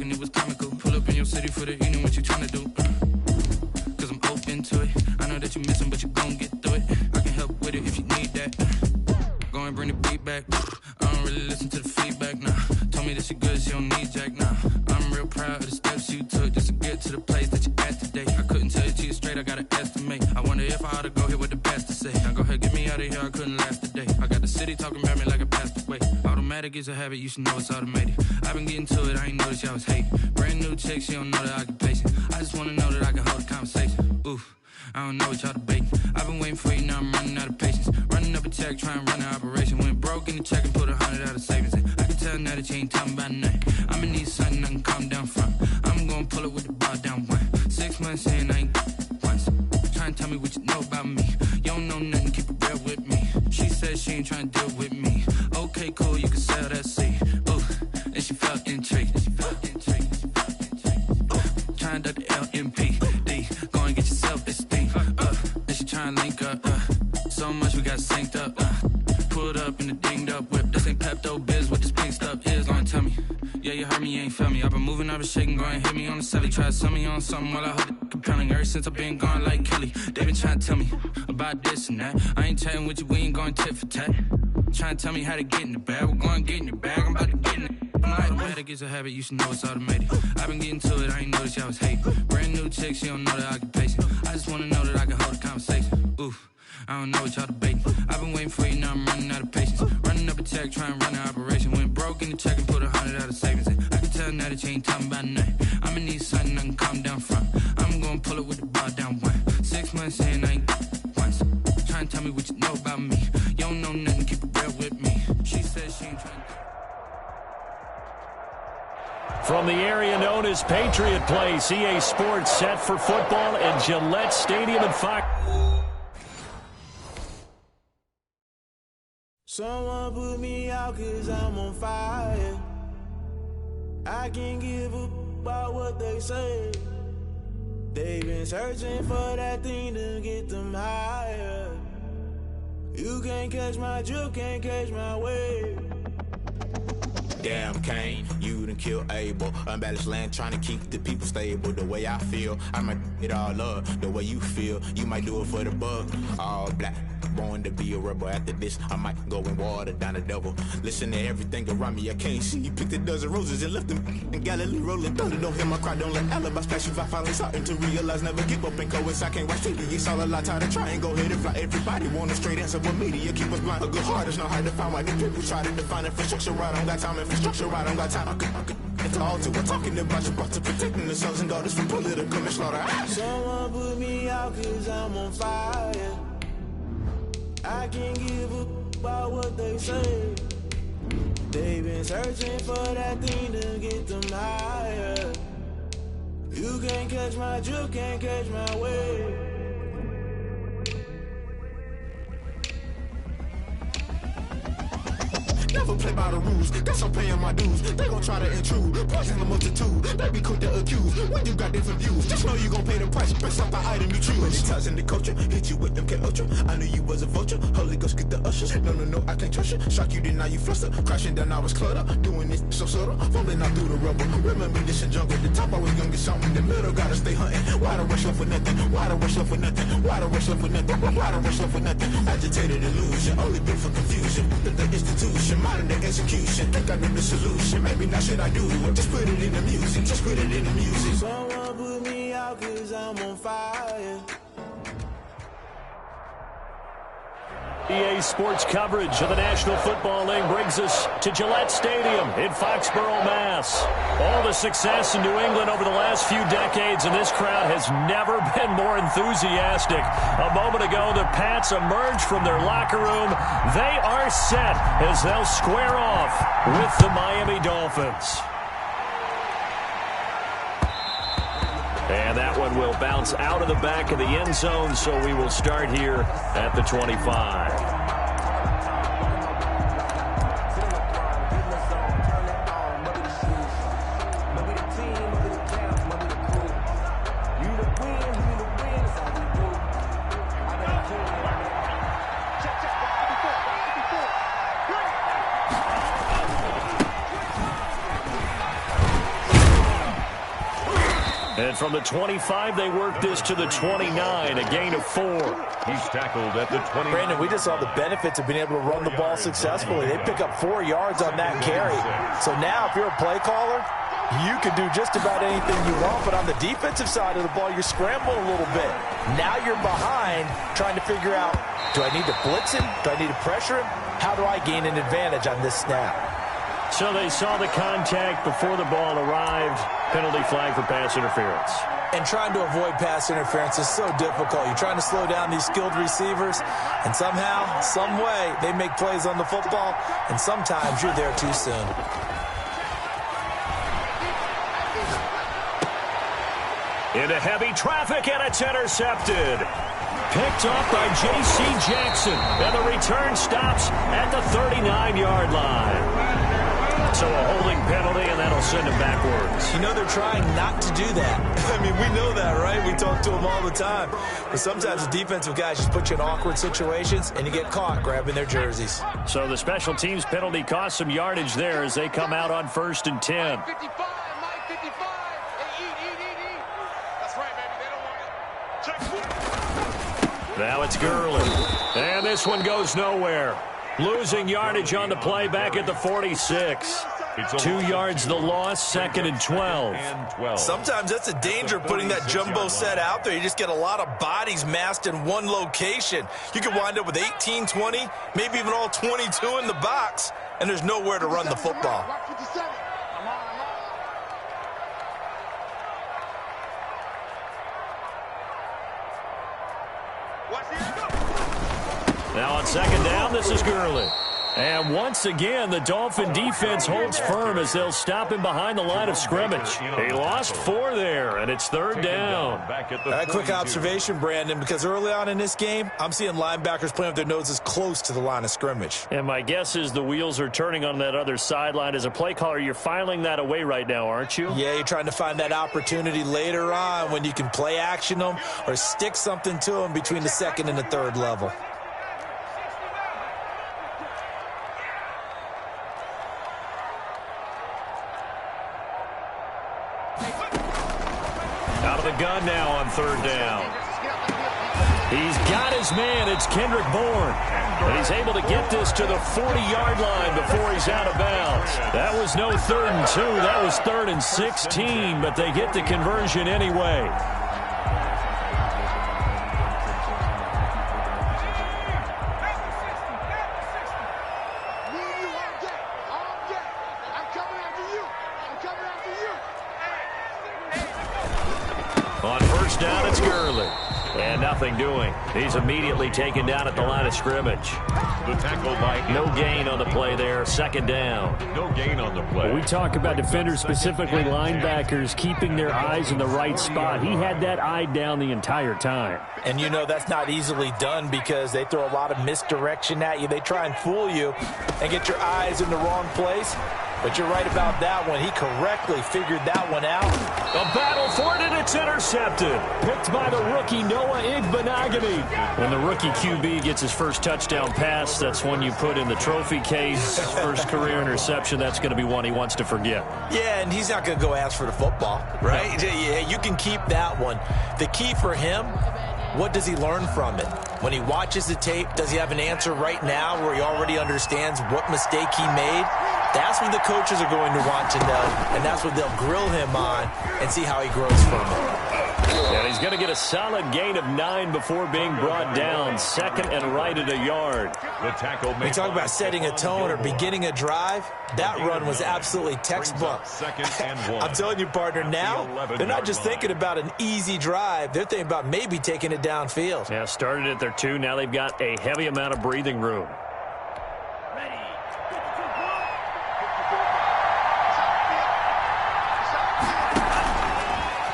talking, it was comical. Pull up in your city for the evening, what you tryna do? Cause I'm open to it. I know that you missing, but you gon' get through it. I can help with it if you need that. Go and bring the beat back. I don't really listen to the feedback, nah. Told me that she good, she don't need Jack, nah. I'm real proud of the steps you took just to get to the place that you at today. I couldn't tell you to you straight, I gotta estimate. I wonder if I ought to go here with the pastor say. Now go ahead, get me out of here, I couldn't last today. I got the city talking about me like a passed away. Automatic is a habit, you should know it's automated. I've been getting to it, I ain't noticed y'all was hating. Brand new chick, she don't know the occupation. I just wanna know that I can hold a conversation. Oof, I don't know what y'all debating. I've been waiting for you, now I'm running out of patience. Running up a check, trying to run an operation. Went broke in the check and put 100 out of savings in. I can tell now that you ain't talking about nothing. I'ma need something I can calm down from. I'm gonna pull it with the bar down one. 6 months in, I ain't once. Trying to tell me what you know about me. You don't know nothing, keep it real with me. She said she ain't trying to deal with me. Okay, cool, you can sell that seed. Ooh, and she felt intrigued. Trying to duck the LMPD. Go and get yourself esteem. And she trying to link up. So much we got synced up. Pulled up in the dinged up whip. This ain't Pepto-Biz, what this pink stuff is. Long tell me. Yeah, you heard me, you ain't felt me. I've been moving, I've been shaking, go and hit me on the celly. Try to sell me on something while I hold it compelling. Ever since I've been gone like Kelly, they been trying to tell me about this and that. I ain't chatting with you, we ain't going tit for tat. Trying to tell me how to get in the bag. We're going to get in the bag, I'm about to get in it. Automatic is a habit, you should know it's automated. I've been getting to it, I ain't noticed y'all was hating. Brand new chick, she don't know the occupation. I just wanna know that I can hold a conversation. Oof, I don't know what y'all debating. I've been waiting for you, now I'm running out of patience. Running up a check, trying to run an operation. Went broke in the check and put 100 out of savings in. I can tell now that you ain't talking about nothing. I'ma need something I can calm down from. I'm gonna pull it with the bar down one. 6 months in, I ain't once. Trying to tell me what you know about me. You don't know nothing, keep it real with me. She said she ain't trying to... From the area known as Patriot Place, EA Sports set for football at Gillette Stadium in Fox. Someone put me out cause I'm on fire. I can't give a about what they say. They've been searching for that thing to get them higher. You can't catch my drift, can't catch my wave. Damn Kane, you done killed Abel. Unbalanced land, trying to keep the people stable. The way I feel, I might it all up. The way you feel, you might do it for the bug. All black, born to be a rebel. After this, I might go and water down the devil. Listen to everything around me, I can't see. You picked a dozen roses and left them in Galilee rolling thunder. Don't hear my cry, don't let alibi splash you. I finally starting to realize, never give up and coincide. Can't watch TV, it's all a lot. Tired of trying, go ahead and fly. Everybody want a straight answer, but media keep us blind. A good heart is not hard to find. Why the people try to define infrastructure right? I don't got time, infrastructure right? I don't got time. It's all to we're talking about you, brought to protecting the sons and daughters from political manslaughter. Someone put me out cause I'm on fire. I can't give a about what they say. They've been searching for that thing to get them higher. You can't catch my drift, can't catch my wave. Never play by the rules, guess I'm paying my dues. They gon' try to intrude, poison the multitude. They be quick to accuse, when you got different views. Just know you gon' pay the price, based off the item you choose. Many ties in the culture, hit you with them K-Ultra. I knew you was a vulture, Holy Ghost get the ushers. No, I can't trust you. Shock you, then now you fluster. Crashing down, I was cluttered. Doing this so subtle, falling out through the rubble. Remember this in jungle, the top I was young, get something. The middle gotta stay hunting. Why the rush left for nothing? Why the rush left for nothing? Why the rush left for nothing? Why the rush left for nothing? Agitated illusion, only built for confusion. The institution, modern day execution. Think I know the solution. Maybe not should I do it? Just put it in the music. Just put it in the music. Someone put me out cause I'm on fire. EA Sports coverage of the National Football League brings us to Gillette Stadium in Foxborough, Mass. All the success in New England over the last few decades, and this crowd has never been more enthusiastic. A moment ago, the Pats emerged from their locker room. They are set as they'll square off with the Miami Dolphins. And that one will bounce out of the back of the end zone, so we will start here at the 25. And from the 25, they work this to the 29, a gain of 4. He's tackled at the 20. Brandon, we just saw the benefits of being able to run the ball successfully. They pick up 4 yards on that carry. So now if you're a play caller, you can do just about anything you want, but on the defensive side of the ball, you're scrambling a little bit. Now you're behind trying to figure out, do I need to blitz him? Do I need to pressure him? How do I gain an advantage on this snap? So they saw the contact before the ball arrived. Penalty flag for pass interference. And trying to avoid pass interference is so difficult. You're trying to slow down these skilled receivers, and somehow, some way, they make plays on the football, and sometimes you're there too soon. Into heavy traffic, and it's intercepted. Picked off by J.C. Jackson, and the return stops at the 39-yard line. So a holding penalty, and that'll send him backwards. You know they're trying not to do that. I mean, we know that, right? We talk to them all the time. But sometimes the defensive guys just put you in awkward situations, and you get caught grabbing their jerseys. So the special teams penalty cost some yardage there as they come out on 1st and 10. 55, Mike 55. Hey, eat. That's right, baby. They don't want it. Check. Now it's Gurley. And this one goes nowhere. Losing yardage on the play back at the 46. 2 yards the loss, 2nd and 12. Sometimes that's a danger putting that jumbo set out there. You just get a lot of bodies massed in one location. You could wind up with 18, 20, maybe even all 22 in the box, and there's nowhere to run the football. Now on 2nd down, this is Gurley. And once again, the Dolphin defense holds firm as they'll stop him behind the line of scrimmage. He lost 4 there, and it's 3rd down. A quick observation, Brandon, because early on in this game, I'm seeing linebackers playing with their noses close to the line of scrimmage. And my guess is the wheels are turning on that other sideline. As a play caller, you're filing that away right now, aren't you? Yeah, you're trying to find that opportunity later on when you can play action them or stick something to them between the 2nd and the 3rd level. Out of the gun now on 3rd down. He's got his man. It's Kendrick Bourne. And he's able to get this to the 40-yard line before he's out of bounds. That was no 3rd and 2. That was 3rd and 16, but they get the conversion anyway. On 1st down, it's Gurley. And nothing doing. He's immediately taken down at the line of scrimmage. The tackle by no gain on the play there. 2nd down. No gain on the play. We talk about defenders, specifically linebackers, keeping their eyes in the right spot. He had that eye down the entire time. And you know that's not easily done because they throw a lot of misdirection at you. They try and fool you and get your eyes in the wrong place. But you're right about that one. He correctly figured that one out. A battle for it, and it's intercepted. Picked by the rookie, Noah Igbinoghene. When the rookie QB gets his first touchdown pass, that's one you put in the trophy case. First career interception, that's going to be one he wants to forget. Yeah, and he's not going to go ask for the football, right? Yeah, you can keep that one. The key for him, what does he learn from it? When he watches the tape, does he have an answer right now where he already understands what mistake he made? That's what the coaches are going to want to know, and that's what they'll grill him on and see how he grows from it. And he's going to get a solid gain of 9 before being brought down. 2nd and right at a yard. The tackle. We talk about setting a tone or beginning a drive. That run was absolutely textbook. 2nd and 1. I'm telling you, partner, now they're not just thinking about an easy drive. They're thinking about maybe taking it downfield. Yeah, started at their 2. Now they've got a heavy amount of breathing room.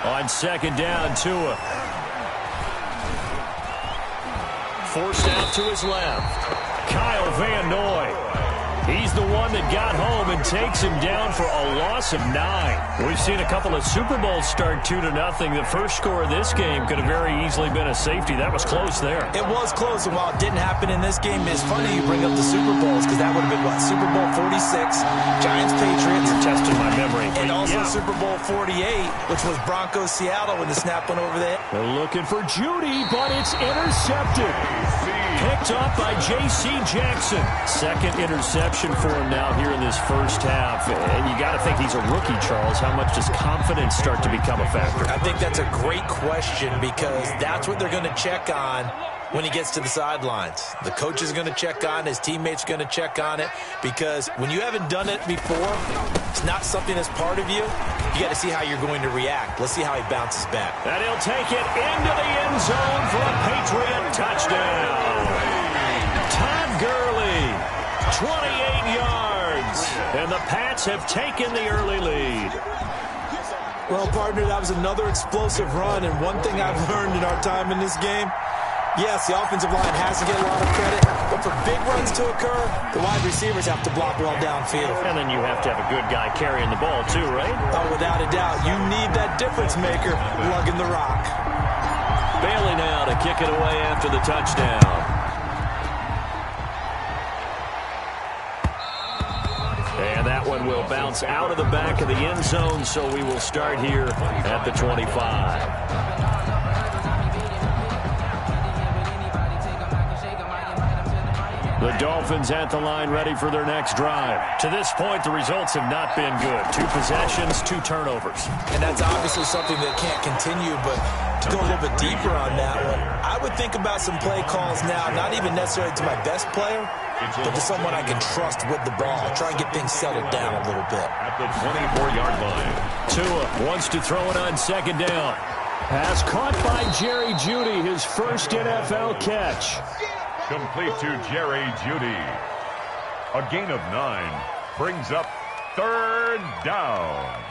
On 2nd down, Tua. Forced out to his left. Kyle Van Noy. He's the one that got home and takes him down for a loss of 9. We've seen a couple of Super Bowls start 2-0. The first score of this game could have very easily been a safety. That was close there. It was close, and while it didn't happen in this game, it's funny you bring up the Super Bowls, because that would have been, what, Super Bowl 46, Giants-Patriots. You're testing my memory. And also Super Bowl 48, which was Broncos-Seattle when the snap went over there. They're looking for Judy, but it's intercepted. Picked off by J.C. Jackson. Second interception for him now here in this first half. And you got to think he's a rookie, Charles. How much does confidence start to become a factor? I think that's a great question, because that's what they're going to check on when he gets to the sidelines. The coach is going to check on, his teammates are going to check on it, because when you haven't done it before, it's not something that's part of you. You got to see how you're going to react. Let's see how he bounces back. And he'll take it into the end zone for a Patriot touchdown. Todd Gurley, 28 yards. And the Pats have taken the early lead. Well, partner, that was another explosive run, and one thing I've learned in our time in this game, yes, the offensive line has to get a lot of credit, but for big runs to occur, the wide receivers have to block well downfield. And then you have to have a good guy carrying the ball too, right? Oh, without a doubt. You need that difference maker lugging the rock. Bailey now to kick it away after the touchdown. And that one will bounce out of the back of the end zone, so we will start here at the 25. The Dolphins at the line, ready for their next drive. To this point, the results have not been good. 2 possessions, 2 turnovers. And that's obviously something that can't continue, but to go a little bit deeper on that one, I would think about some play calls now, not even necessarily to my best player, but to someone I can trust with the ball. Try and get things settled down a little bit. At the 24-yard line. Tua wants to throw it on second down. Pass caught by Jerry Jeudy, his first NFL catch. Complete to Jerry Jeudy. A gain of 9 brings up 3rd down.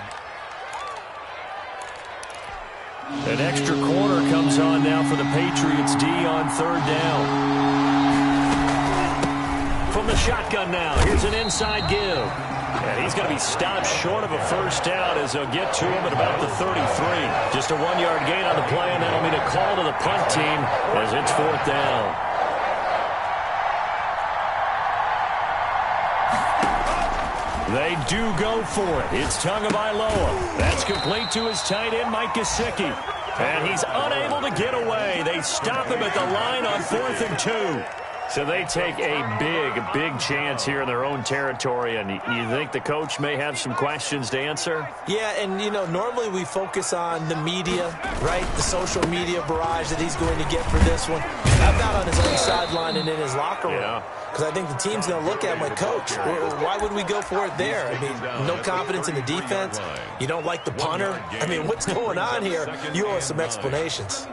An extra corner comes on now for the Patriots D on 3rd down. From the shotgun now, here's an inside give. And he's going to be stopped short of a first down as they'll get to him at about the 33. Just a 1-yard gain on the play, and that'll mean a call to the punt team as it's 4th down. They do go for it. It's Tagovailoa. That's complete to his tight end, Mike Gesicki. And he's unable to get away. They stop him at the line on 4th and 2. So they take a big chance here in their own territory, and you think the coach may have some questions to answer? Yeah, and, you know, normally we focus on the media, right? The social media barrage that he's going to get for this one. How about on his own sideline and in his locker room? Because I think the team's going to look at him like, Coach, why would we go for it there? I mean, no confidence in the defense. You don't like the punter. I mean, what's going on here? You owe us some explanations.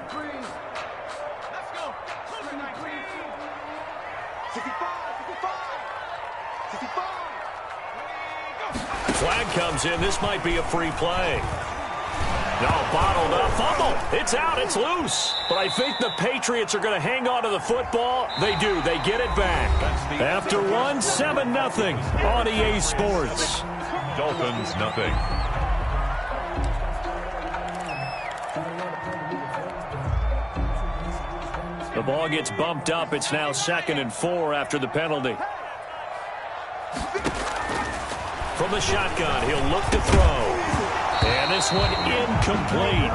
Flag comes in. This might be a free play. No, bottled up. Fumble. It's out. It's loose. But I think the Patriots are going to hang on to the football. They do. They get it back. After 7-0 on EA Sports. Dolphins, nothing. The ball gets bumped up. It's now 2nd and 4 after the penalty. From the shotgun, he'll look to throw. And this one incomplete.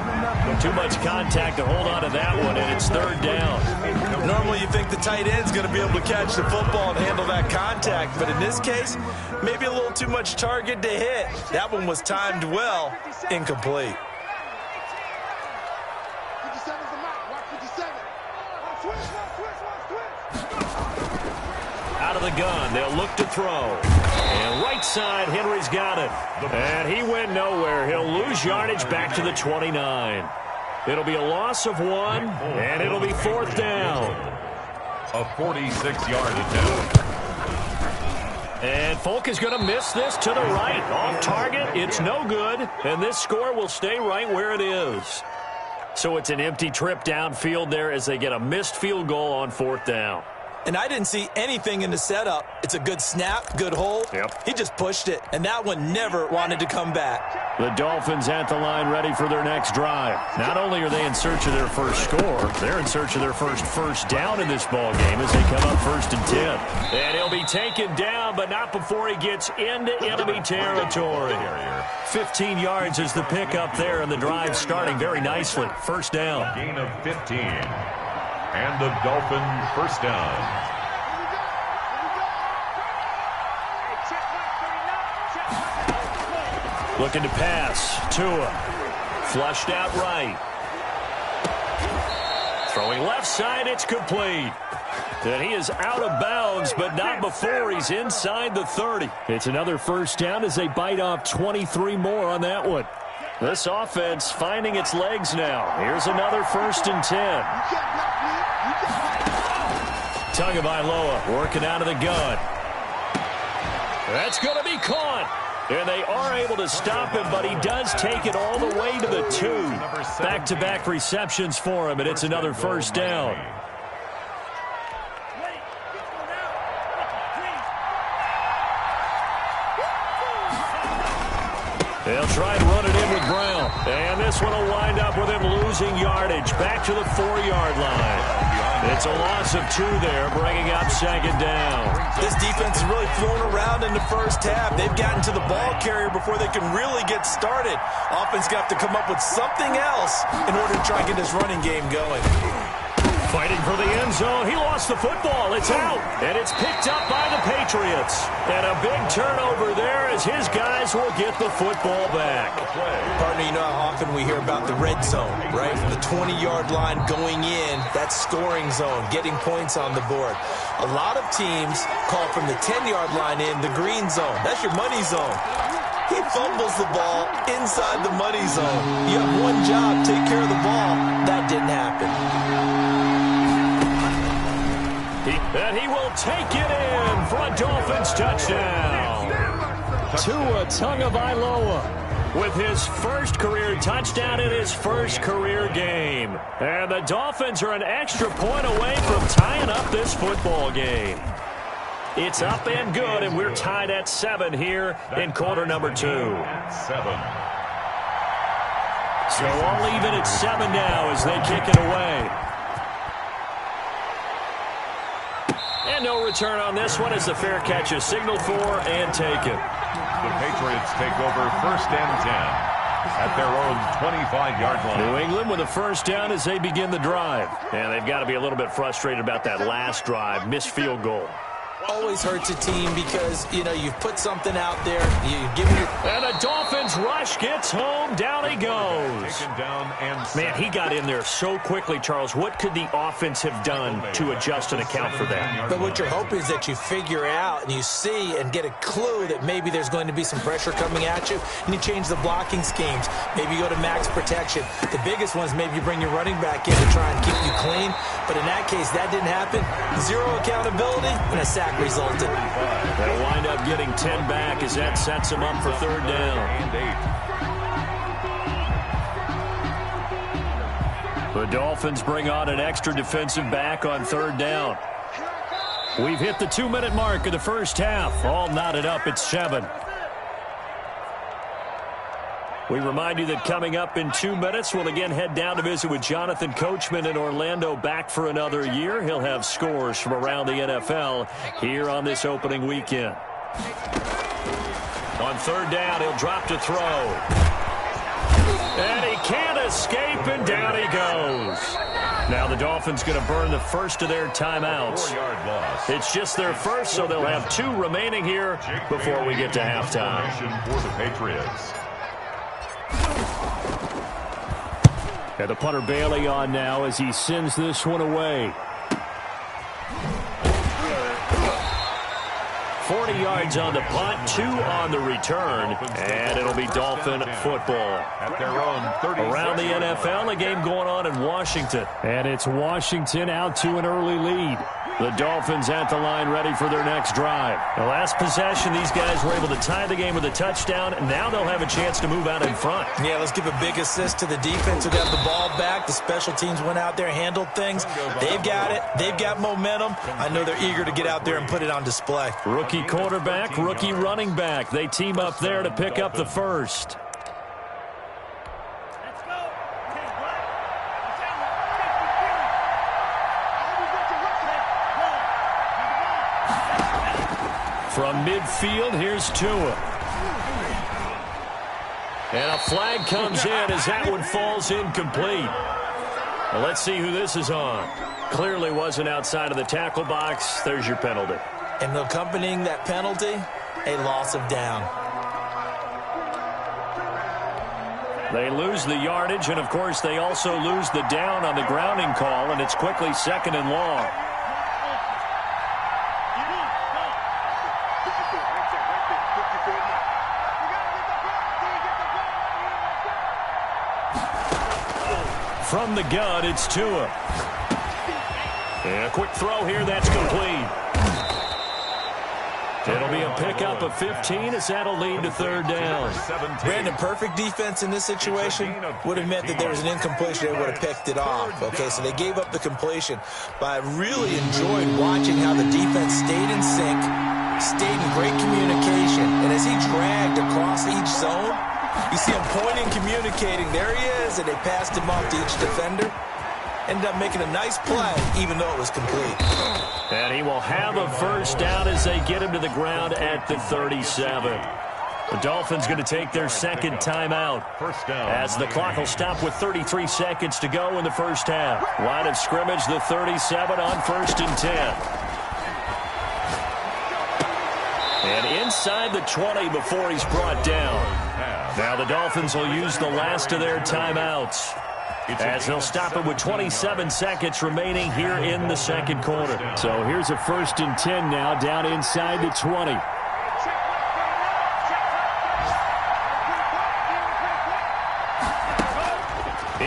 Too much contact to hold on to that one, and it's 3rd down. Normally you think the tight end's going to be able to catch the football and handle that contact, but in this case, maybe a little too much target to hit. That one was timed well, incomplete. Out of the gun, they'll look to throw. And right side, Henry's got it. And he went nowhere. He'll lose yardage back to the 29. It'll be a loss of 1, and it'll be 4th down. A 46-yard attempt. And Folk is going to miss this to the right. Off target, it's no good. And this score will stay right where it is. So it's an empty trip downfield there as they get a missed field goal on 4th down. And I didn't see anything in the setup. It's a good snap, good hold. Yep. He just pushed it, and that one never wanted to come back. The Dolphins at the line ready for their next drive. Not only are they in search of their first score, they're in search of their first down in this ball game as they come up 1st and 10. And he'll be taken down, but not before he gets into enemy territory. 15 yards is the pickup there, and the drive starting very nicely. 1st down. Gain of 15. And the Dolphin first down. Looking to pass. Tua. Flushed out right. Throwing left side, it's complete. And he is out of bounds, but not before he's inside the 30. It's another 1st down as they bite off 23 more on that one. This offense finding its legs now. Here's another 1st and 10. Tagovailoa working out of the gun. That's going to be caught. And they are able to stop him, but he does take it all the way to the 2. Back-to-back receptions for him, and it's another 1st down. They'll try and run it in with Brown. And this one will wind up with him losing yardage. Back to the 4-yard line. It's a loss of 2 there, bringing up 2nd down. This defense is really thrown around in the first half. They've gotten to the ball carrier before they can really get started. Offense got to come up with something else in order to try and get this running game going. Fighting for the end zone. He lost the football. It's out. And it's picked up by the Patriots. And a big turnover there as his guys will get the football back. Partner, you know how often we hear about the red zone, right? From the 20-yard line going in, that scoring zone, getting points on the board. A lot of teams call from the 10-yard line in the green zone. That's your money zone. He fumbles the ball inside the money zone. You have one job, take care of the ball. That didn't happen. And he will take it in for a Dolphins touchdown. Tua Tagovailoa with his first career touchdown in his first career game. And the Dolphins are an extra point away from tying up this football game. It's up and good, and we're tied at 7 here in quarter number 2. 7. So all even at 7 now as they kick it away. And no return on this one as the fair catch is signaled for and taken. The Patriots take over 1st and 10 at their own 25-yard line. New England with a 1st down as they begin the drive. And they've got to be a little bit frustrated about that last drive, missed field goal. Always hurts a team because, you know, you've put something out there. You give it. And a Dolphins rush gets home. Down he goes. Taken down and Man, he got in there so quickly, Charles. What could the offense have done to adjust and account for that? But what you're hoping is that you figure out and you see and get a clue that maybe there's going to be some pressure coming at you, and you change the blocking schemes. Maybe you go to max protection. The biggest one is maybe you bring your running back in to try and keep you clean. But in that case, that didn't happen. 0 accountability and a sack resulted. They'll wind up getting 10 back as that sets them up for 3rd down. And 8. The Dolphins bring on an extra defensive back on 3rd down. We've hit the 2-minute mark of the first half. All knotted up at 7. We remind you that coming up in 2 minutes, we'll again head down to visit with Jonathan Coachman in Orlando, back for another year. He'll have scores from around the NFL here on this opening weekend. On 3rd down, he'll drop to throw. And he can't escape, and down he goes. Now the Dolphins going to burn the first of their timeouts. 4-yard loss. It's just their first, so they'll have 2 remaining here before we get to halftime. For the Patriots. And the punter Bailey on now as he sends this one away. 40 yards on the punt, 2 on the return, and it'll be Dolphin football. At their own 30. Around the NFL, a game going on in Washington. And it's Washington out to an early lead. The Dolphins at the line ready for their next drive. The last possession, these guys were able to tie the game with a touchdown, and now they'll have a chance to move out in front. Yeah, let's give a big assist to the defense who got the ball back. The special teams went out there, handled things. They've got it. They've got momentum. I know they're eager to get out there and put it on display. Rookie quarterback, rookie running back. They team up there to pick up the first. From midfield, here's Tua. And a flag comes in as that one falls incomplete. Well, let's see who this is on. Clearly wasn't outside of the tackle box. There's your penalty. And accompanying that penalty, a loss of down. They lose the yardage, and, of course, they also lose the down on the grounding call, and it's quickly 2nd and long. From the gun, it's Tua. And a quick throw here, that's complete. It'll be a pickup of 15 as that'll lead to 3rd down. Brandon, perfect defense in this situation would have meant that there was an incompletion. They would have picked it off. Okay, so they gave up the completion. But I really enjoyed watching how the defense stayed in sync, stayed in great communication. And as he dragged across each zone, you see him pointing, communicating. There he is, and they passed him off to each defender. Ended up making a nice play, even though it was complete. And he will have a first down as they get him to the ground at the 37. The Dolphins going to take their 2nd timeout as the clock will stop with 33 seconds to go in the first half. Line of scrimmage, the 37 on 1st and 10. And inside the 20 before he's brought down. Now the Dolphins will use the last of their timeouts as they'll stop it with 27 seconds remaining here in the 2nd quarter. So here's a 1st and 10 now down inside the 20.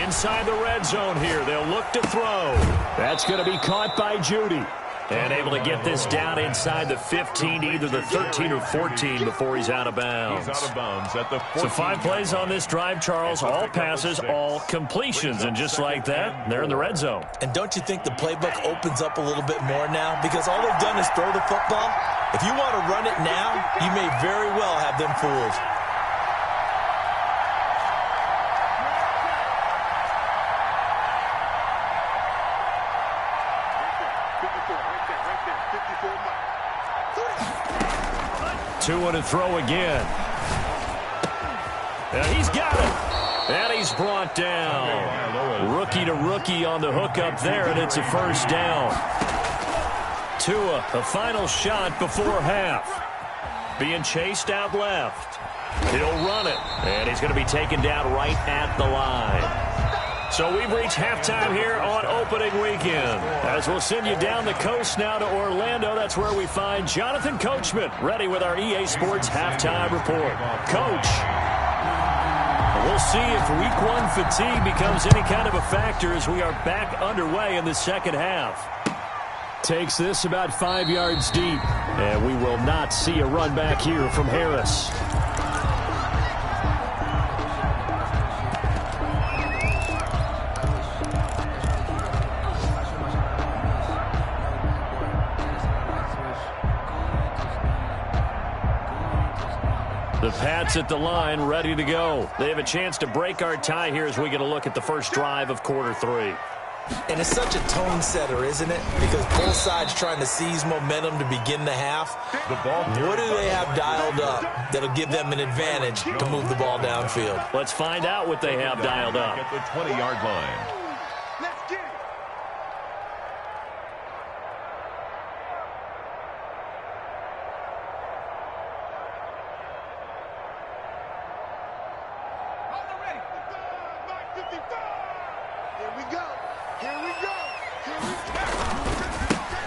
Inside the red zone here. They'll look to throw. That's going to be caught by Jeudy. And able to get this down inside the 15 to either the 13 or 14 before he's out of bounds. He's out of bounds at the 14. So 5 plays on this drive, Charles. All passes, all completions. And just like that, they're in the red zone. And don't you think the playbook opens up a little bit more now? Because all they've done is throw the football. If you want to run it now, you may very well have them fooled. Tua to throw again. And he's got it. And he's brought down. Rookie to rookie on the hook up there, and it's a first down. Tua, the final shot before half. Being chased out left. He'll run it. And he's going to be taken down right at the line. So we've reached halftime here on opening weekend. As we'll send you down the coast now to Orlando. That's where we find Jonathan Coachman ready with our EA Sports halftime report. Coach, we'll see if week 1 fatigue becomes any kind of a factor as we are back underway in the 2nd half. Takes this about 5 yards deep. And we will not see a run back here from Harris. The Pats at the line, ready to go. They have a chance to break our tie here as we get a look at the first drive of quarter 3. And it's such a tone setter, isn't it? Because both sides trying to seize momentum to begin the half. What do they have dialed up that'll give them an advantage to move the ball downfield? Let's find out what they have dialed up. At the 20-yard line. Let's get it.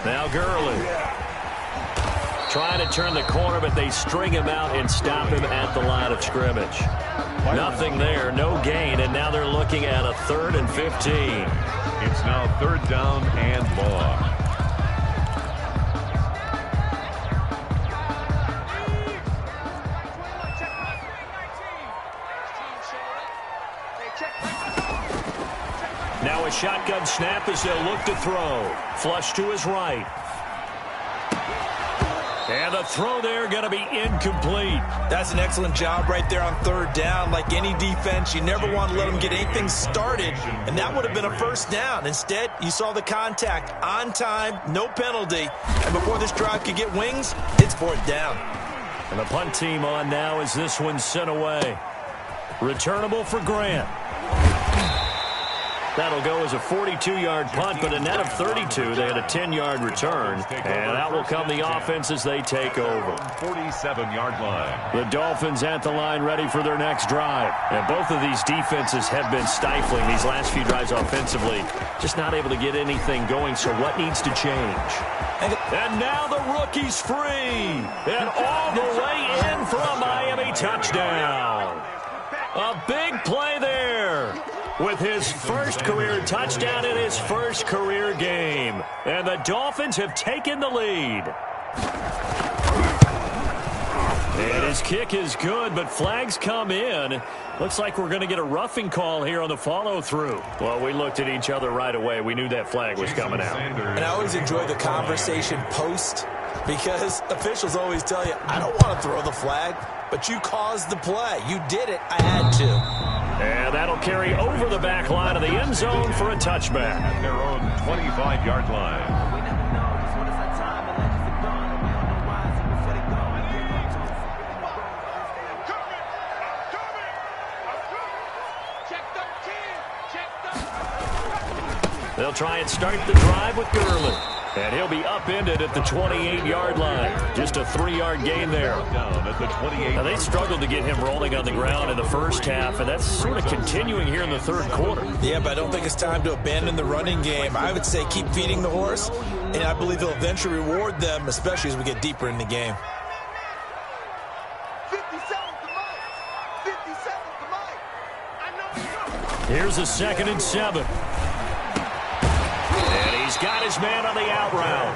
Now Gurley. Trying to turn the corner, but they string him out and stop him at the line of scrimmage. Nothing there, no gain, and now they're looking at a 3rd and 15. It's now 3rd down and long. Now a shotgun snap as they'll look to throw. Flush to his right. And the throw there going to be incomplete. That's an excellent job right there on third down. Like any defense, you never want to let them get anything started, and that would have been a first down. Instead, you saw the contact on time, no penalty, and before this drive could get wings, it's fourth down. And the punt team on now as this one's sent away. Returnable for Grant. That'll go as a 42-yard punt, but a net of 32. They had a 10-yard return, and that will come the offense as they take over. 47-yard line. The Dolphins at the line ready for their next drive. And both of these defenses have been stifling these last few drives offensively. Just not able to get anything going, so what needs to change? And now the rookie's free. And all the way in for a Miami touchdown. A big play there. With his first career touchdown in his first career game. And the Dolphins have taken the lead. And his kick is good, but flags come in. Looks like we're going to get a roughing call here on the follow-through. Well, we looked at each other right away. We knew that flag was coming out. And I always enjoy the conversation post, because officials always tell you, I don't want to throw the flag, but you caused the play. You did it. I had to. And that'll carry over the back line of the end zone for a touchback. At their own 25-yard line. They'll try and start the drive with Gurley. And he'll be upended at the 28-yard line. Just a 3-yard gain there. Down at the 28. Now, they struggled to get him rolling on the ground in the first half, and that's sort of continuing here in the third quarter. Yeah, but I don't think it's time to abandon the running game. I would say keep feeding the horse, and I believe he'll eventually reward them, especially as we get deeper in the game. 57 to Mike. I know you. Here's a 2nd and 7. He's got his man on the out route.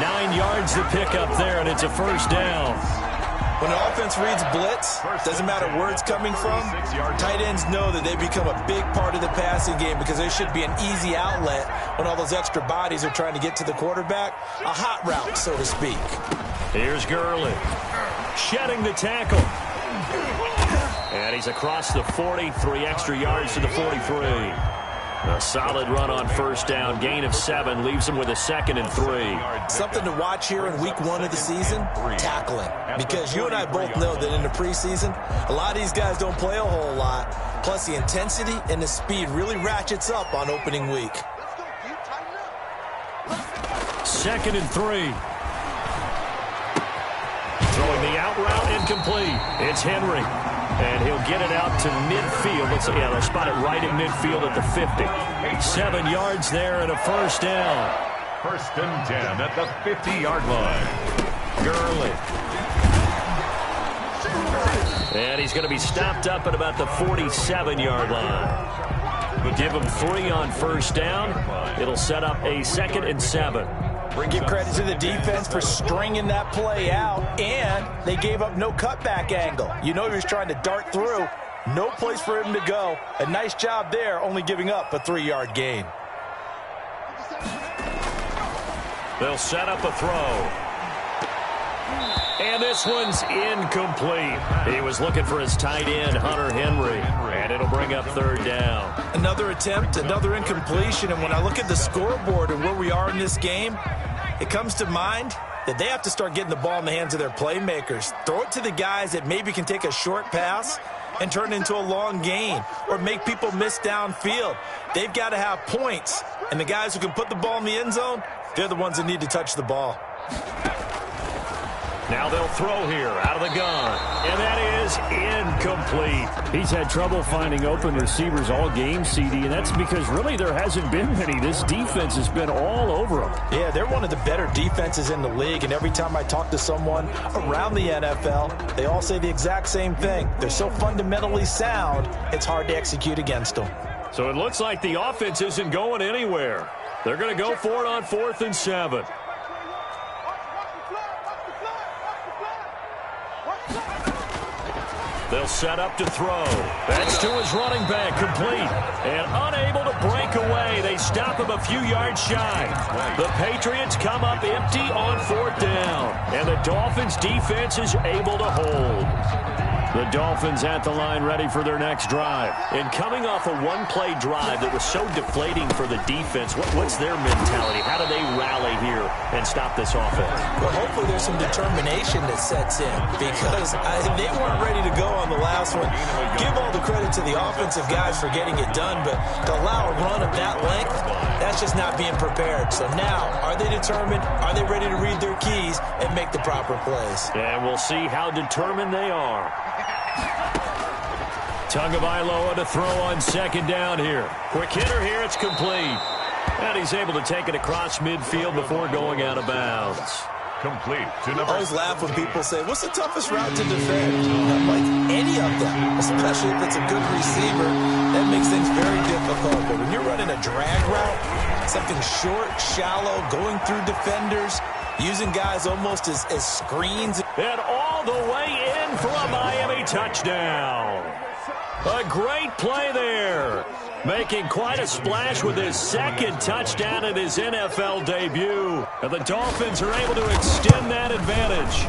9 yards to pick up there, and it's a first down. When the offense reads blitz, doesn't matter where it's coming from, tight ends know that they become a big part of the passing game because they should be an easy outlet when all those extra bodies are trying to get to the quarterback. A hot route, so to speak. Here's Gurley. Shedding the tackle. And he's across the 40, 3 extra yards to the 43. A solid run on first down, gain of 7, leaves him with a 2nd and 3. Something to watch here in week 1 of the season, tackling. Because you and I both know that in the preseason, a lot of these guys don't play a whole lot. Plus the intensity and the speed really ratchets up on opening week. 2nd and 3. Throwing the out route incomplete. It's Henry. And he'll get it out to midfield. They'll spot it right in midfield at the 50. 7 yards there and a first down. 1st and 10 at the 50-yard line. Gurley. And he's going to be stopped up at about the 47-yard line. We'll give him 3 on first down. It'll set up a 2nd and 7. Give credit to the defense for stringing that play out, and they gave up no cutback angle. You know he was trying to dart through. No place for him to go. A nice job there, only giving up a 3-yard gain. They'll set up a throw. And this one's incomplete. He was looking for his tight end, Hunter Henry, and it'll bring up 3rd down. Another attempt, another incompletion, and when I look at the scoreboard and where we are in this game, it comes to mind that they have to start getting the ball in the hands of their playmakers. Throw it to the guys that maybe can take a short pass and turn it into a long gain or make people miss downfield. They've got to have points, and the guys who can put the ball in the end zone, they're the ones that need to touch the ball. Now they'll throw here out of the gun. And that is incomplete. He's had trouble finding open receivers all game, CD, and that's because really there hasn't been many. This defense has been all over them. Yeah, they're one of the better defenses in the league, and every time I talk to someone around the NFL, they all say the exact same thing. They're so fundamentally sound, it's hard to execute against them. So it looks like the offense isn't going anywhere. They're going to go for it on 4th and 7. They'll set up to throw. That's to his running back, complete. And unable to break away. They stop him a few yards shy. The Patriots come up empty on 4th down. And the Dolphins defense is able to hold. The Dolphins at the line ready for their next drive. And coming off a one-play drive that was so deflating for the defense, what's their mentality? How do they rally here and stop this offense? Well, hopefully there's some determination that sets in because they weren't ready to go on the last one. Give all the credit to the offensive guys for getting it done, but to allow a run of that length, that's just not being prepared. So now, are they determined? Are they ready to read their keys and make the proper plays? And we'll see how determined they are. Tagovailoa to throw on 2nd down here. Quick hitter here, it's complete. And he's able to take it across midfield before going out of bounds. Complete to number. I always laugh when people say, what's the toughest route to defend? I'm like, any of them, especially if it's a good receiver, that makes things very difficult. But when you're running a drag route, something short, shallow, going through defenders, using guys almost as screens. And all the way in for a Miami touchdown. A great play there. Making quite a splash with his 2nd touchdown in his NFL debut. And the Dolphins are able to extend that advantage.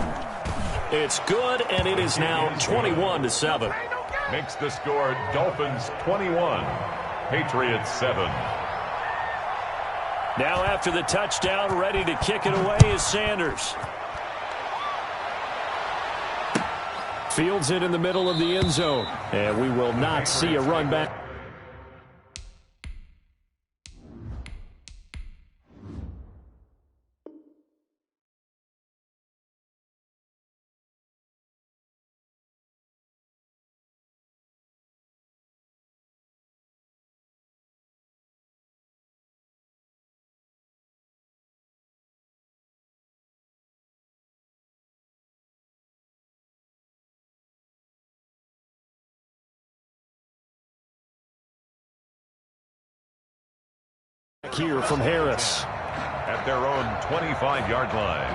It's good, and it is now 21-7. Makes the score Dolphins 21, Patriots 7. Now after the touchdown, ready to kick it away is Sanders. Fields it in the middle of the end zone. And we will not see a run back. Here from Harris. At their own 25-yard line.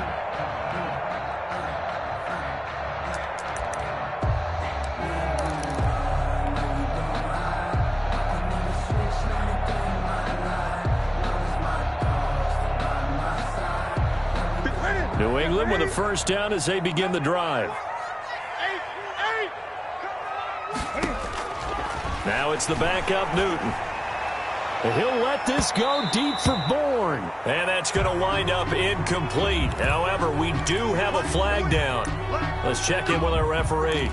New England with a 1st down as they begin the drive. Now it's the backup Newton. He'll let this go deep for Bourne. And that's going to wind up incomplete. However, we do have a flag down. Let's check in with our referee.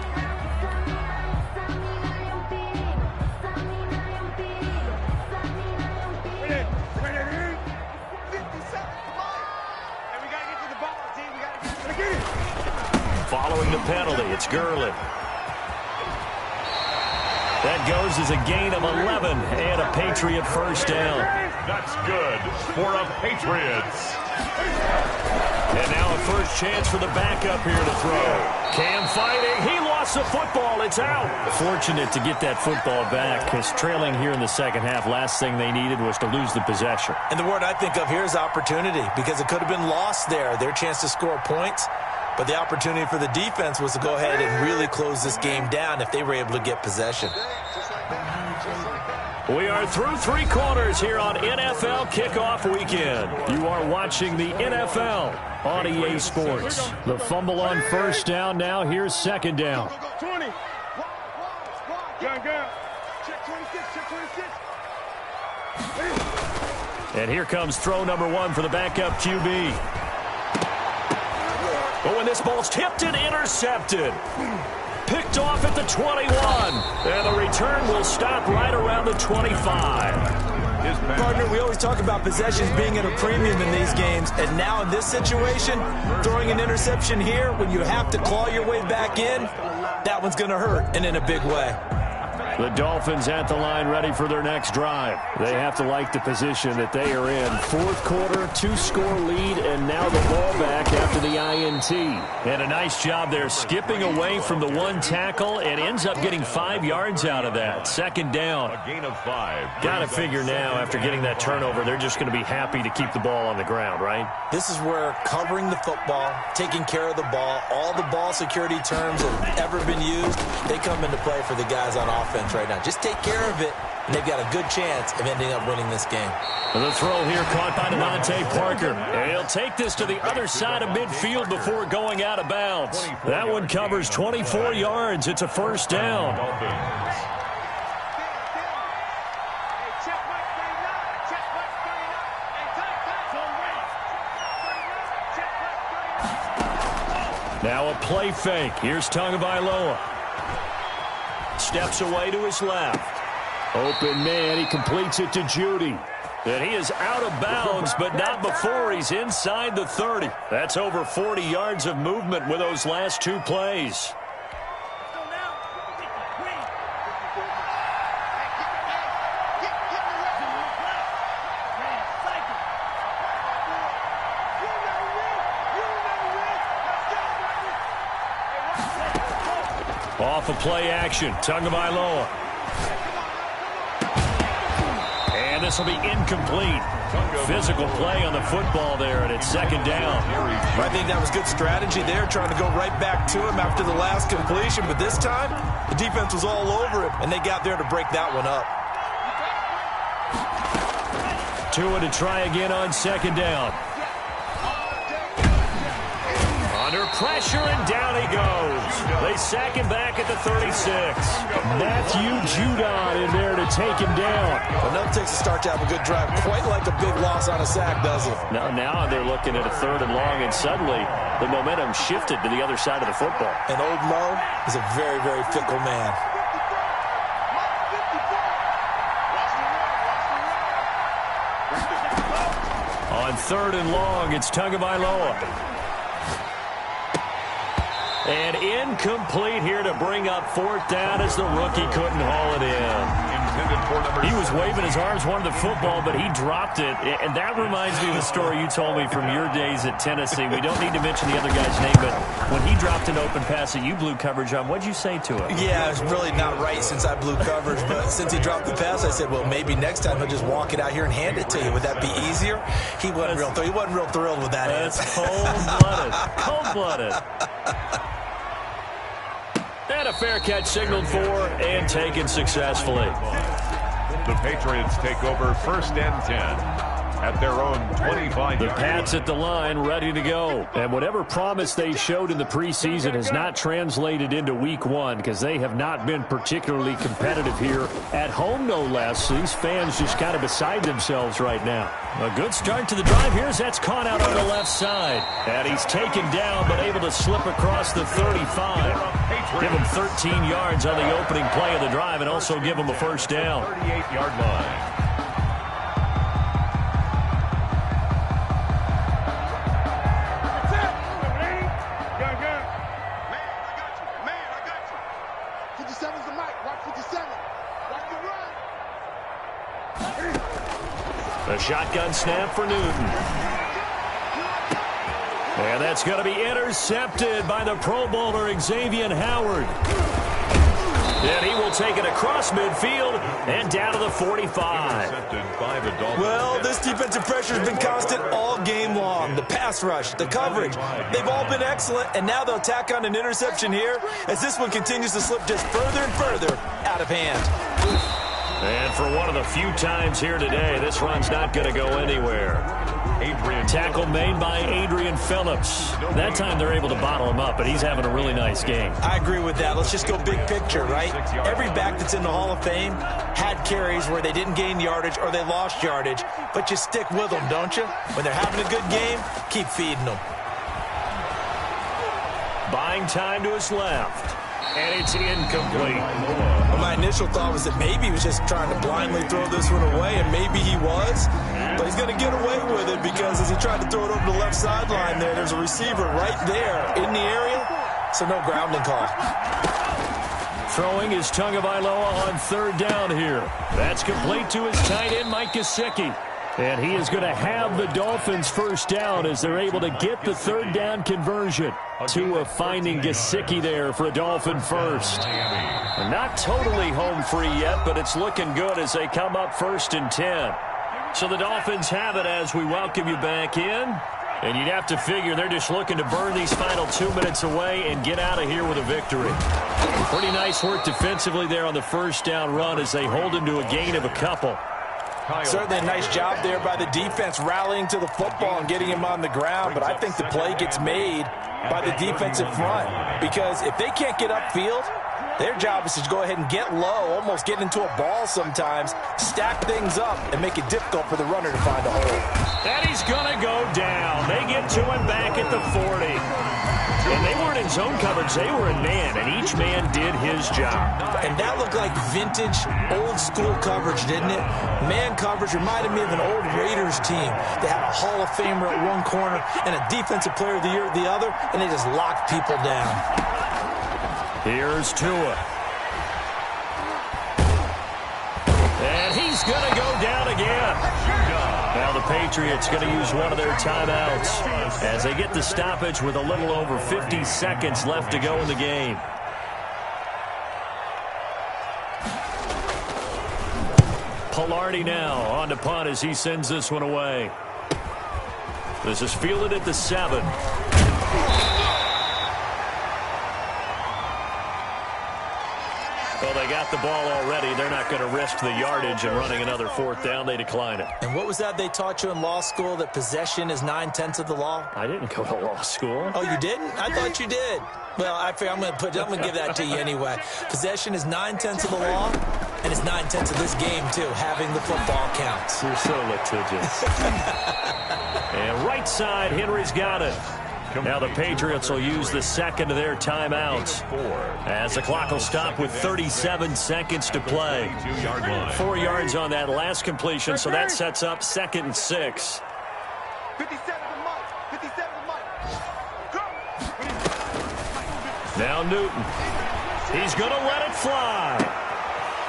Following the penalty, it's Gurley. That goes as a gain of 11 and a Patriot 1st down. That's good for the Patriots. And now a first chance for the backup here to throw. Cam fighting. He lost the football. It's out. Fortunate to get that football back because trailing here in the 2nd half, last thing they needed was to lose the possession. And the word I think of here is opportunity because it could have been lost there. Their chance to score points. But the opportunity for the defense was to go ahead and really close this game down if they were able to get possession. We are through 3 quarters here on NFL Kickoff Weekend. You are watching the NFL on EA Sports. The fumble on 1st down now. Here's 2nd down. 20. Check 26. Check 26. And here comes throw number 1 for the backup QB. But when this ball's tipped and intercepted. Picked off at the 21. And the return will stop right around the 25. Partner, we always talk about possessions being at a premium in these games. And now in this situation, throwing an interception here when you have to claw your way back in, that one's going to hurt, and in a big way. The Dolphins at the line ready for their next drive. They have to like the position that they are in. Fourth quarter, 2-score lead, and now the ball back after the INT. And a nice job there skipping away from the one tackle and ends up getting 5 yards out of that. Second down. A gain of 5. Got to figure now after getting that turnover, they're just going to be happy to keep the ball on the ground, right? This is where covering the football, taking care of the ball, all the ball security terms that have ever been used, they come into play for the guys on offense right now. Just take care of it, and they've got a good chance of ending up winning this game. The throw here caught by Devontae Parker. And he'll take this to the other side of midfield before going out of bounds. That one covers 24 yards. It's a first down. Now a play fake. Here's Tagovailoa. Steps away to his left. Open man. He completes it to Judy. And he is out of bounds, but not before he's inside the 30. That's over 40 yards of movement with those last 2 plays. Off of play action, Tagovailoa. And this will be incomplete. Physical play on the football there, and it's second down. I think that was good strategy there, trying to go right back to him after the last completion. But this time, the defense was all over him, and they got there to break that one up. Tua to try again on second down. Under pressure, and down he goes. They sack him back at the 36. Matthew Judon in there to take him down. Well, now it takes a start to have a good drive. Quite like a big loss on a sack, does it? Now they're looking at a 3rd and long, and suddenly the momentum shifted to the other side of the football. And Old Mo is a very, very fickle man. On 3rd and long, it's Tagovailoa. And incomplete here to bring up 4th down as the rookie couldn't haul it in. He was waving his arms, wanted the football, but he dropped it. And that reminds me of the story you told me from your days at Tennessee. We don't need to mention the other guy's name, but when he dropped an open pass that you blew coverage on, what'd you say to him? Yeah, it's really not right since I blew coverage, but since he dropped the pass, I said, well, maybe next time he'll just walk it out here and hand it to you. Would that be easier? He wasn't real thrilled with that. That's cold-blooded. Cold-blooded. And a fair catch signaled for and taken successfully. The Patriots take over 1st and 10 at their own 25. The Pats at the line, ready to go. And whatever promise they showed in the preseason has not translated into week 1 because they have not been particularly competitive here at home, no less. So these fans just kind of beside themselves right now. A good start to the drive. Here's that's caught out on the left side. And he's taken down but able to slip across the 35. Give him 13 yards on the opening play of the drive and also give him a first down. 38-yard line. A shotgun snap for Newton. And that's going to be intercepted by the Pro Bowler Xavier Howard. And he will take it across midfield and down to the 45. Well, this defensive pressure has been constant all game long. The pass rush, the coverage, they've all been excellent, and now they'll tack on an interception here as this one continues to slip just further and further out of hand. And for one of the few times here today, this run's not going to go anywhere. Tackle made by Adrian Phillips. That time they're able to bottle him up, but he's having a really nice game. I agree with that. Let's just go big picture, right? Every back that's in the Hall of Fame had carries where they didn't gain yardage or they lost yardage, but you stick with them, don't you? When they're having a good game, keep feeding them. Buying time to his left. And it's incomplete. Well, my initial thought was that maybe he was just trying to blindly throw this one away, and maybe he was. But he's going to get away with it because as he tried to throw it over the left sideline there's a receiver right there in the area, so no grounding call. Throwing is Tagovailoa on third down here. That's complete to his tight end, Mike Gesicki. And he is going to have the Dolphins first down as they're able to get the third down conversion. Tua finding Gesicki there for a Dolphin first. Not totally home free yet, but it's looking good as they come up 1st and 10. So the Dolphins have it as we welcome you back in. And you'd have to figure they're just looking to burn these final 2 minutes away and get out of here with a victory. Pretty nice work defensively there on the first down run as they hold him to a gain of a couple. Certainly a nice job there by the defense rallying to the football and getting him on the ground, but I think the play gets made by the defensive front because if they can't get upfield, their job is to go ahead and get low, almost get into a ball sometimes, stack things up, and make it difficult for the runner to find a hole. And he's going to go down. They get to him back at the 40. And they weren't in zone coverage. They were in man, and each man did his job. And that looked like vintage, old-school coverage, didn't it? Man coverage reminded me of an old Raiders team. They had a Hall of Famer at one corner and a Defensive Player of the Year at the other, and they just locked people down. Here's Tua. And he's going to go down again. Now the Patriots going to use one of their timeouts as they get the stoppage with a little over 50 seconds left to go in the game. Palardy now on to punt as he sends this one away. This is fielded at the 7. Well, they got the ball already. They're not going to risk the yardage and running another 4th down. They decline it. And what was that they taught you in law school, that possession is 9/10 of the law? I didn't go to law school. Oh, you didn't? I thought you did. Well, I figure I'm going to give that to you anyway. Possession is 9/10 of the law, and it's 9/10 of this game, too. Having the football counts. You're so litigious. And right side, Henry's got it. Now the Patriots will use the second of their timeouts as the clock will stop with 37 seconds to play. 4 yards on that last completion, so that sets up 2nd and 6. 57 to Mike. 57 to Mike. Now Newton. He's going to let it fly.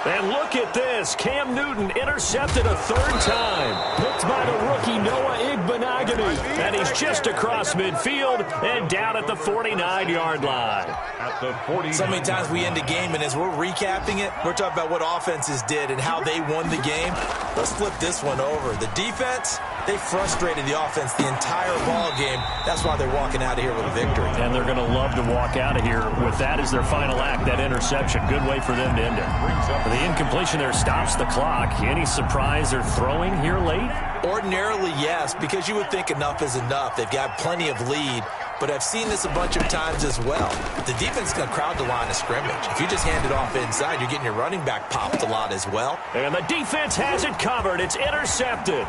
And look at this. Cam Newton intercepted a 3rd time. Picked by the rookie Noah Igbenogany. And he's just across midfield and down at the 49-yard line. At the 40. So many times we end a game, and as we're recapping it, we're talking about what offenses did and how they won the game. Let's flip this one over. The defense, they frustrated the offense the entire ball game. That's why they're walking out of here with a victory. And they're going to love to walk out of here with that as their final act, that interception. Good way for them to end it. The incompletion there stops the clock. Any surprise they're throwing here late? Ordinarily, yes, because you would think enough is enough. They've got plenty of lead, but I've seen this a bunch of times as well. The defense is going to crowd the line of scrimmage. If you just hand it off inside, you're getting your running back popped a lot as well. And the defense has it covered. It's intercepted.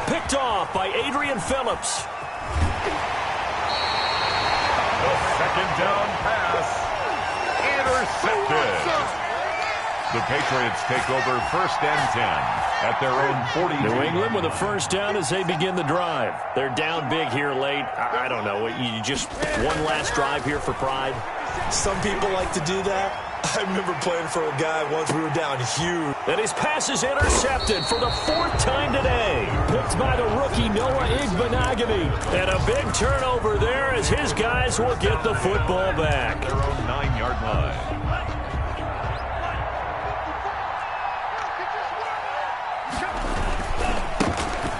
Picked off by Adrian Phillips. The 2nd down pass. Intercepted. The Patriots take over 1st and 10 at their own 40. New England with a 1st down as they begin the drive. They're down big here late. I don't know. You just one last drive here for pride? Some people like to do that. I remember playing for a guy once we were down huge. And his pass is intercepted for the 4th time today. Picked by the rookie Noah Igbenogany. And a big turnover there as his guys will get the football back. Their own 9-yard line.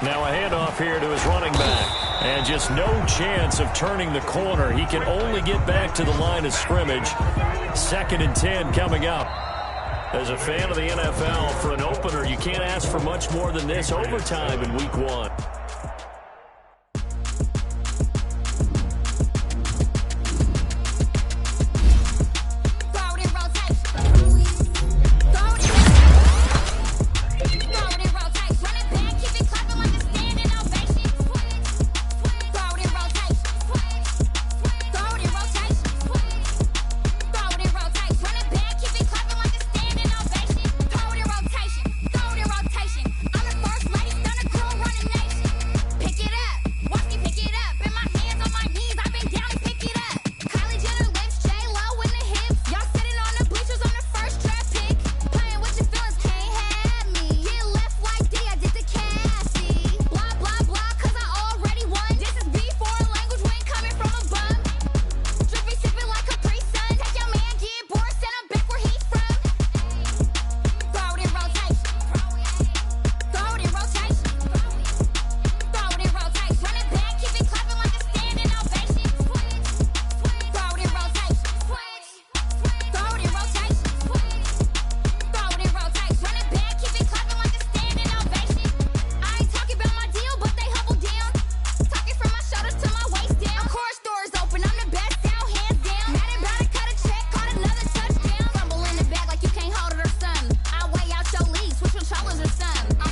Now a handoff here to his running back. And just no chance of turning the corner. He can only get back to the line of scrimmage. 2nd and 10 coming up. As a fan of the NFL, for an opener, you can't ask for much more than this. Overtime in week 1. switch your challenger stand.